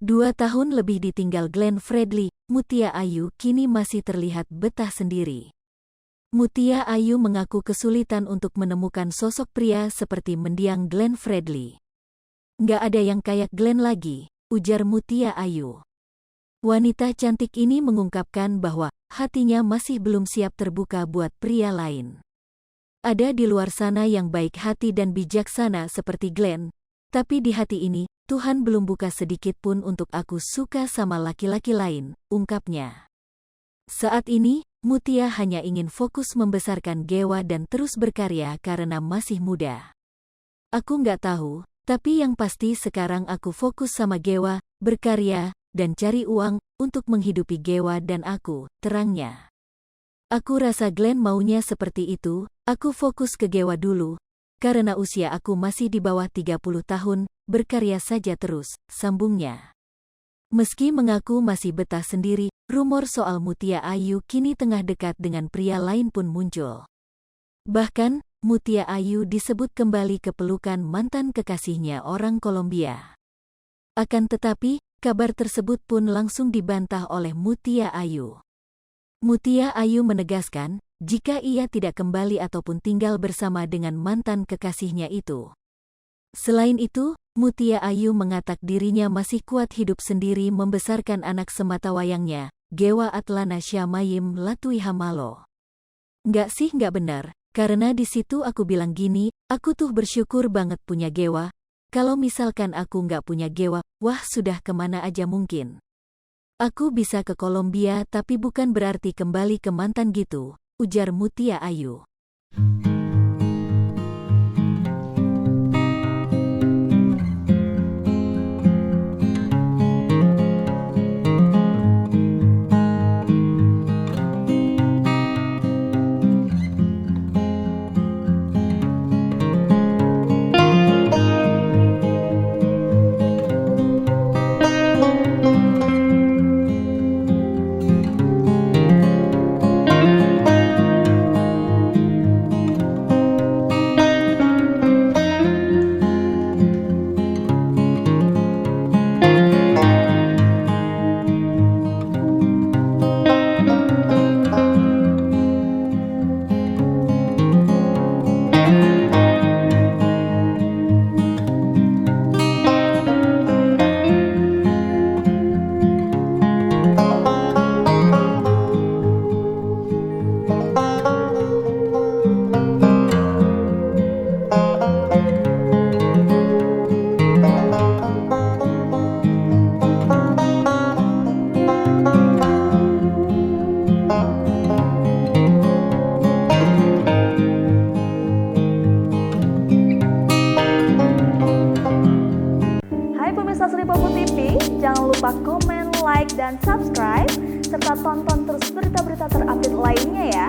2 tahun lebih ditinggal Glenn Fredly, Mutia Ayu kini masih terlihat betah sendiri. Mutia Ayu mengaku kesulitan untuk menemukan sosok pria seperti mendiang Glenn Fredly. "Nggak ada yang kayak Glenn lagi," ujar Mutia Ayu. Wanita cantik ini mengungkapkan bahwa hatinya masih belum siap terbuka buat pria lain. "Ada di luar sana yang baik hati dan bijaksana seperti Glenn, tapi di hati ini, Tuhan belum buka sedikit pun untuk aku suka sama laki-laki lain," ungkapnya. Saat ini, Mutia hanya ingin fokus membesarkan Gewa dan terus berkarya karena masih muda. "Aku nggak tahu, tapi yang pasti sekarang aku fokus sama Gewa, berkarya, dan cari uang untuk menghidupi Gewa dan aku," terangnya. "Aku rasa Glenn maunya seperti itu, aku fokus ke Gewa dulu. Karena usia aku masih di bawah 30 tahun, berkarya saja terus," sambungnya. Meski mengaku masih betah sendiri, rumor soal Mutia Ayu kini tengah dekat dengan pria lain pun muncul. Bahkan, Mutia Ayu disebut kembali ke pelukan mantan kekasihnya orang Kolombia. Akan tetapi, kabar tersebut pun langsung dibantah oleh Mutia Ayu. Mutia Ayu menegaskan, jika ia tidak kembali ataupun tinggal bersama dengan mantan kekasihnya itu. Selain itu, Mutia Ayu mengatak dirinya masih kuat hidup sendiri membesarkan anak sematawayangnya, Gewa Atlana Syamayim Latuihamalo. Nggak benar, karena di situ aku bilang gini, aku tuh bersyukur banget punya Gewa, kalau misalkan aku nggak punya Gewa, wah sudah kemana aja mungkin. Aku bisa ke Kolombia tapi bukan berarti kembali ke mantan gitu, ujar Mutia Ayu. Seripopo TV, jangan lupa komen, like, dan subscribe, serta tonton terus berita-berita terupdate lainnya ya.